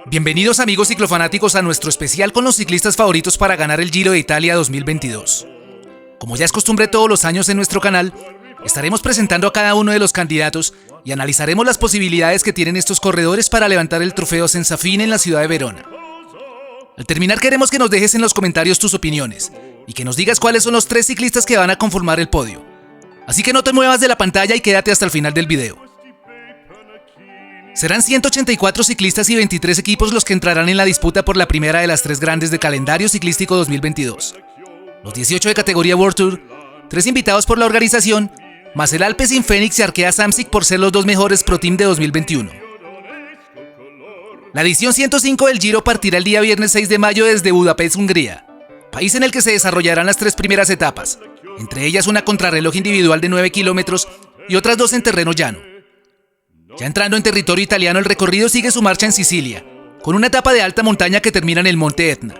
Bienvenidos amigos ciclofanáticos a nuestro especial con los ciclistas favoritos para ganar el Giro de Italia 2022. Como ya es costumbre todos los años en nuestro canal, estaremos presentando a cada uno de los candidatos y analizaremos las posibilidades que tienen estos corredores para levantar el trofeo Senza Fine en la ciudad de Verona. Al terminar queremos que nos dejes en los comentarios tus opiniones y que nos digas cuáles son los 3 ciclistas que van a conformar el podio. Así que no te muevas de la pantalla y quédate hasta el final del video. Serán 184 ciclistas y 23 equipos los que entrarán en la disputa por la primera de las 3 grandes de calendario ciclístico 2022. Los 18 de categoría World Tour, 3 invitados por la organización, más el Alpecin Fenix y Arkea Samsic por ser los 2 mejores Pro Team de 2021. La edición 105 del Giro partirá el día viernes 6 de mayo desde Budapest, Hungría, país en el que se desarrollarán las 3 primeras etapas, entre ellas una contrarreloj individual de 9 kilómetros y otras 2 en terreno llano. Ya entrando en territorio italiano, el recorrido sigue su marcha en Sicilia, con una etapa de alta montaña que termina en el Monte Etna,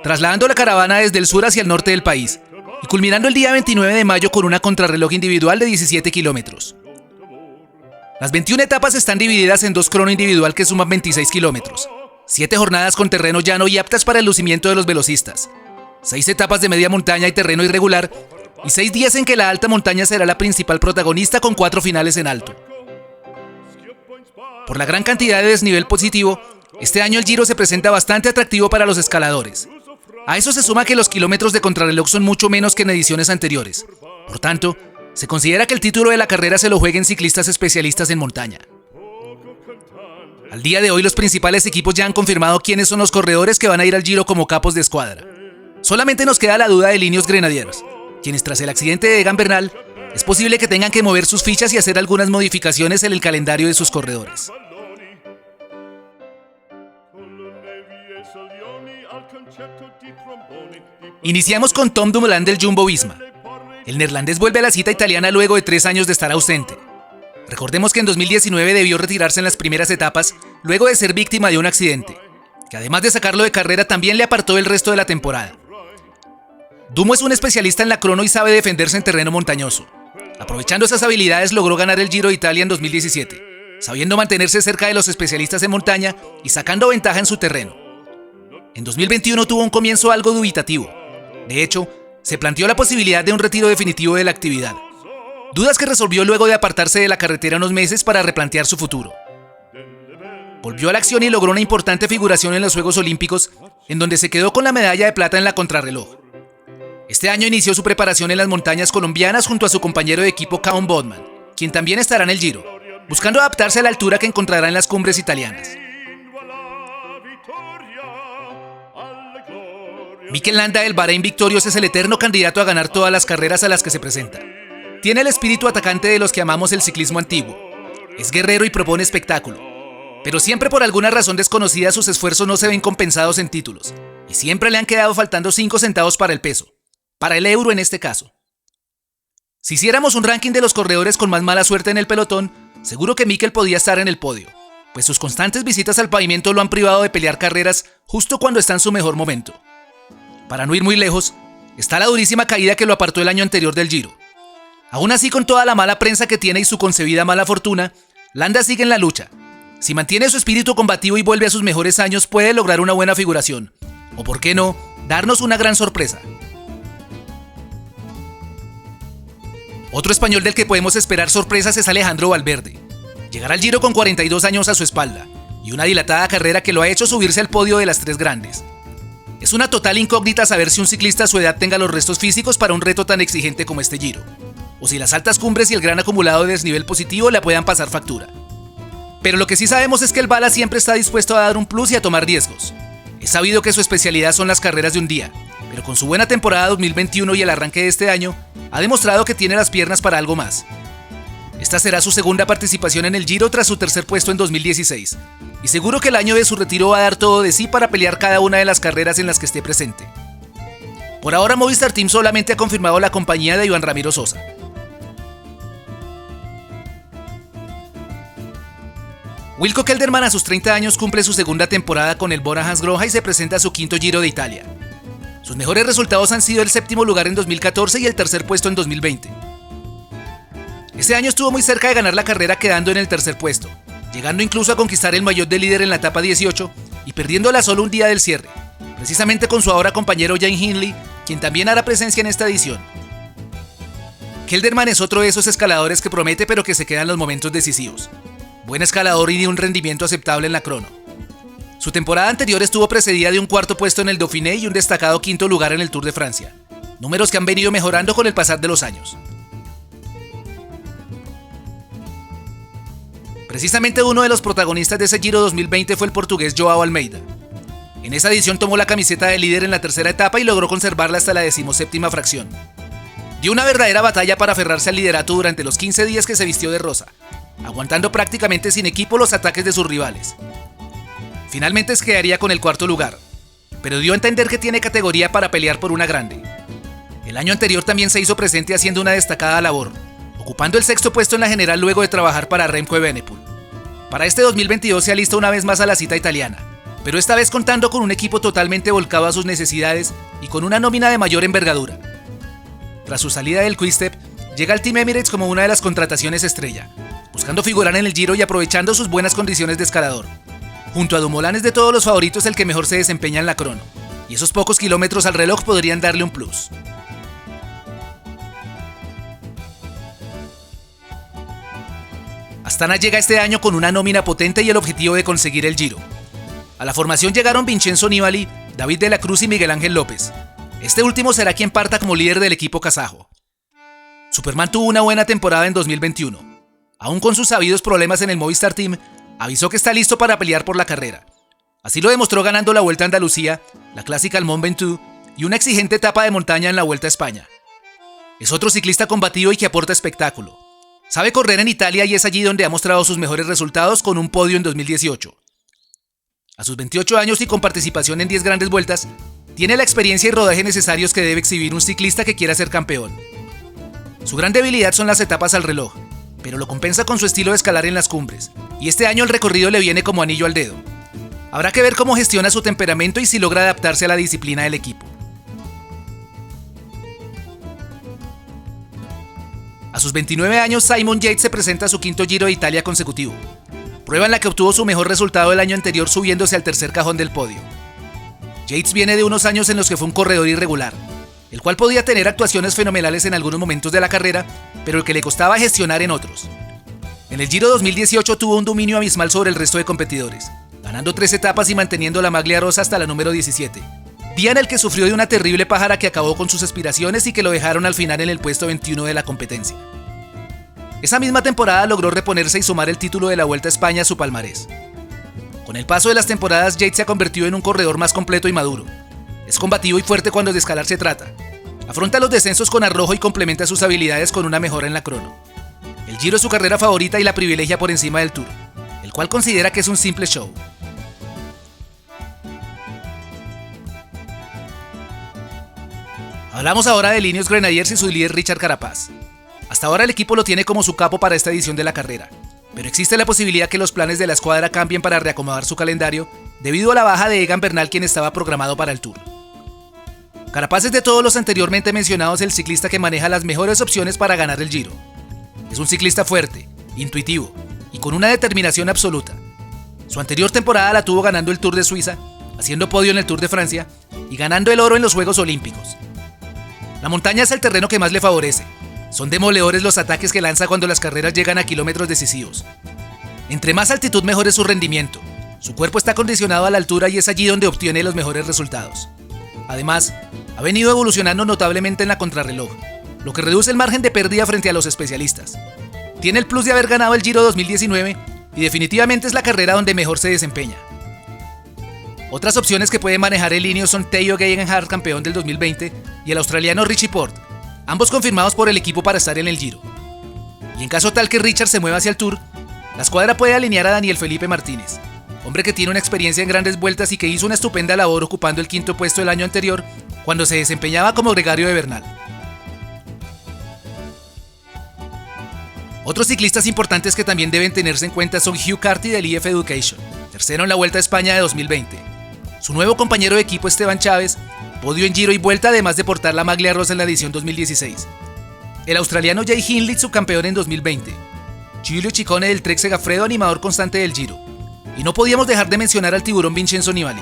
trasladando la caravana desde el sur hacia el norte del país, y culminando el día 29 de mayo con una contrarreloj individual de 17 kilómetros. Las 21 etapas están divididas en 2 crono individual que suman 26 kilómetros, 7 jornadas con terreno llano y aptas para el lucimiento de los velocistas, 6 etapas de media montaña y terreno irregular, y 6 días en que la alta montaña será la principal protagonista con 4 finales en alto. Por la gran cantidad de desnivel positivo, este año el Giro se presenta bastante atractivo para los escaladores. A eso se suma que los kilómetros de contrarreloj son mucho menos que en ediciones anteriores. Por tanto, se considera que el título de la carrera se lo jueguen ciclistas especialistas en montaña. Al día de hoy, los principales equipos ya han confirmado quiénes son los corredores que van a ir al Giro como capos de escuadra. Solamente nos queda la duda de Ineos Grenadiers, quienes tras el accidente de Egan Bernal, es posible que tengan que mover sus fichas y hacer algunas modificaciones en el calendario de sus corredores. Iniciamos con Tom Dumoulin del Jumbo-Visma. El neerlandés vuelve a la cita italiana luego de 3 años de estar ausente. Recordemos que en 2019 debió retirarse en las primeras etapas luego de ser víctima de un accidente, que además de sacarlo de carrera también le apartó el resto de la temporada. Dumo es un especialista en la crono y sabe defenderse en terreno montañoso. Aprovechando esas habilidades logró ganar el Giro de Italia en 2017, sabiendo mantenerse cerca de los especialistas en montaña y sacando ventaja en su terreno. En 2021 tuvo un comienzo algo dubitativo. De hecho, se planteó la posibilidad de un retiro definitivo de la actividad. Dudas que resolvió luego de apartarse de la carretera unos meses para replantear su futuro. Volvió a la acción y logró una importante figuración en los Juegos Olímpicos, en donde se quedó con la medalla de plata en la contrarreloj. Este año inició su preparación en las montañas colombianas junto a su compañero de equipo Koen Bouwman, quien también estará en el Giro, buscando adaptarse a la altura que encontrará en las cumbres italianas. Mikel Landa del Bahrein Victorious es el eterno candidato a ganar todas las carreras a las que se presenta. Tiene el espíritu atacante de los que amamos el ciclismo antiguo. Es guerrero y propone espectáculo. Pero siempre por alguna razón desconocida sus esfuerzos no se ven compensados en títulos, y siempre le han quedado faltando 5 centavos para el peso. Para el euro en este caso. Si hiciéramos un ranking de los corredores con más mala suerte en el pelotón, seguro que Mikel podía estar en el podio, pues sus constantes visitas al pavimento lo han privado de pelear carreras justo cuando está en su mejor momento. Para no ir muy lejos, está la durísima caída que lo apartó el año anterior del Giro. Aún así, con toda la mala prensa que tiene y su concebida mala fortuna, Landa sigue en la lucha. Si mantiene su espíritu combativo y vuelve a sus mejores años, puede lograr una buena figuración. O por qué no, darnos una gran sorpresa. Otro español del que podemos esperar sorpresas es Alejandro Valverde. Llegará al Giro con 42 años a su espalda y una dilatada carrera que lo ha hecho subirse al podio de las 3 grandes. Es una total incógnita saber si un ciclista a su edad tenga los restos físicos para un reto tan exigente como este Giro, o si las altas cumbres y el gran acumulado de desnivel positivo le puedan pasar factura. Pero lo que sí sabemos es que el Bala siempre está dispuesto a dar un plus y a tomar riesgos. Es sabido que su especialidad son las carreras de un día, pero con su buena temporada 2021 y el arranque de este año, ha demostrado que tiene las piernas para algo más. Esta será su segunda participación en el Giro tras su tercer puesto en 2016, y seguro que el año de su retiro va a dar todo de sí para pelear cada una de las carreras en las que esté presente. Por ahora Movistar Team solamente ha confirmado la compañía de Iván Ramiro Sosa. Wilco Kelderman a sus 30 años cumple su segunda temporada con el Bora Hansgrohe y se presenta a su quinto Giro de Italia. Sus mejores resultados han sido el 7º lugar en 2014 y el tercer puesto en 2020. Este año estuvo muy cerca de ganar la carrera quedando en el tercer puesto, llegando incluso a conquistar el maillot de líder en la etapa 18 y perdiéndola solo un día del cierre, precisamente con su ahora compañero Jane Hindley, quien también hará presencia en esta edición. Kelderman es otro de esos escaladores que promete pero que se queda en los momentos decisivos. Buen escalador y de un rendimiento aceptable en la crono. Su temporada anterior estuvo precedida de un cuarto puesto en el Dauphiné y un destacado quinto lugar en el Tour de Francia, números que han venido mejorando con el pasar de los años. Precisamente uno de los protagonistas de ese Giro 2020 fue el portugués Joao Almeida. En esa edición tomó la camiseta de líder en la tercera etapa y logró conservarla hasta la 17ª fracción. Dio una verdadera batalla para aferrarse al liderato durante los 15 días que se vistió de rosa, aguantando prácticamente sin equipo los ataques de sus rivales. Finalmente se quedaría con el cuarto lugar, pero dio a entender que tiene categoría para pelear por una grande. El año anterior también se hizo presente haciendo una destacada labor, ocupando el sexto puesto en la general luego de trabajar para Remco Evenepoel. Para este 2022 se alista una vez más a la cita italiana, pero esta vez contando con un equipo totalmente volcado a sus necesidades y con una nómina de mayor envergadura. Tras su salida del Quick-Step, llega al Team Emirates como una de las contrataciones estrella, buscando figurar en el Giro y aprovechando sus buenas condiciones de escalador. Junto a Dumoulin es de todos los favoritos el que mejor se desempeña en la crono, y esos pocos kilómetros al reloj podrían darle un plus. Astana llega este año con una nómina potente y el objetivo de conseguir el Giro. A la formación llegaron Vincenzo Nibali, David de la Cruz y Miguel Ángel López. Este último será quien parta como líder del equipo kazajo. Superman tuvo una buena temporada en 2021. Aún con sus sabidos problemas en el Movistar Team, avisó que está listo para pelear por la carrera. Así lo demostró ganando la Vuelta a Andalucía, la clásica al Mont Ventoux y una exigente etapa de montaña en la Vuelta a España. Es otro ciclista combativo y que aporta espectáculo. Sabe correr en Italia y es allí donde ha mostrado sus mejores resultados con un podio en 2018. A sus 28 años y con participación en 10 grandes vueltas, tiene la experiencia y rodaje necesarios que debe exhibir un ciclista que quiera ser campeón. Su gran debilidad son las etapas al reloj, pero lo compensa con su estilo de escalar en las cumbres, y este año el recorrido le viene como anillo al dedo. Habrá que ver cómo gestiona su temperamento y si logra adaptarse a la disciplina del equipo. A sus 29 años, Simon Yates se presenta a su quinto Giro de Italia consecutivo, prueba en la que obtuvo su mejor resultado el año anterior subiéndose al tercer cajón del podio. Yates viene de unos años en los que fue un corredor irregular, el cual podía tener actuaciones fenomenales en algunos momentos de la carrera, pero el que le costaba gestionar en otros. En el Giro 2018 tuvo un dominio abismal sobre el resto de competidores, ganando 3 etapas y manteniendo la maglia rosa hasta la número 17, día en el que sufrió de una terrible pájara que acabó con sus aspiraciones y que lo dejaron al final en el puesto 21 de la competencia. Esa misma temporada logró reponerse y sumar el título de la Vuelta a España a su palmarés. Con el paso de las temporadas, Yates se ha convertido en un corredor más completo y maduro. Es combativo y fuerte cuando de escalar se trata. Afronta los descensos con arrojo y complementa sus habilidades con una mejora en la crono. El Giro es su carrera favorita y la privilegia por encima del Tour, el cual considera que es un simple show. Hablamos ahora de Ineos Grenadiers y su líder Richard Carapaz. Hasta ahora el equipo lo tiene como su capo para esta edición de la carrera, pero existe la posibilidad que los planes de la escuadra cambien para reacomodar su calendario debido a la baja de Egan Bernal, quien estaba programado para el Tour. Carapaz es de todos los anteriormente mencionados el ciclista que maneja las mejores opciones para ganar el Giro. Es un ciclista fuerte, intuitivo y con una determinación absoluta. Su anterior temporada la tuvo ganando el Tour de Suiza, haciendo podio en el Tour de Francia y ganando el oro en los Juegos Olímpicos. La montaña es el terreno que más le favorece. Son demoledores los ataques que lanza cuando las carreras llegan a kilómetros decisivos. Entre más altitud mejor es su rendimiento. Su cuerpo está condicionado a la altura y es allí donde obtiene los mejores resultados. Además, ha venido evolucionando notablemente en la contrarreloj, lo que reduce el margen de pérdida frente a los especialistas. Tiene el plus de haber ganado el Giro 2019 y definitivamente es la carrera donde mejor se desempeña. Otras opciones que puede manejar el Ineos son Tao Geoghegan, campeón del 2020, y el australiano Richie Porte, ambos confirmados por el equipo para estar en el Giro. Y en caso tal que Richard se mueva hacia el Tour, la escuadra puede alinear a Daniel Felipe Martínez, hombre que tiene una experiencia en grandes vueltas y que hizo una estupenda labor ocupando el quinto puesto el año anterior cuando se desempeñaba como gregario de Bernal. Otros ciclistas importantes que también deben tenerse en cuenta son Hugh Carty del IF Education, tercero en la Vuelta a España de 2020. Su nuevo compañero de equipo Esteban Chávez, podio en Giro y Vuelta además de portar la maglia rosa en la edición 2016. El australiano Jay Hindley, subcampeón en 2020. Giulio Ciccone del Trek Segafredo, animador constante del Giro. Y no podíamos dejar de mencionar al tiburón Vincenzo Nibali,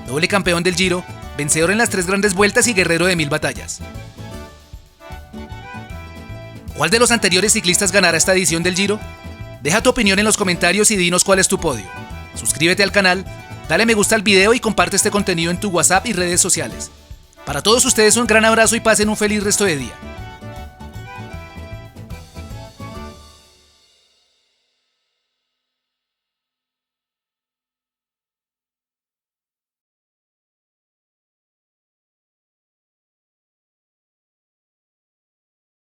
doble campeón del Giro, vencedor en las 3 grandes vueltas y guerrero de 1000 batallas. ¿Cuál de los anteriores ciclistas ganará esta edición del Giro? Deja tu opinión en los comentarios y dinos cuál es tu podio. Suscríbete al canal, dale me gusta al video y comparte este contenido en tu WhatsApp y redes sociales. Para todos ustedes un gran abrazo y pasen un feliz resto de día.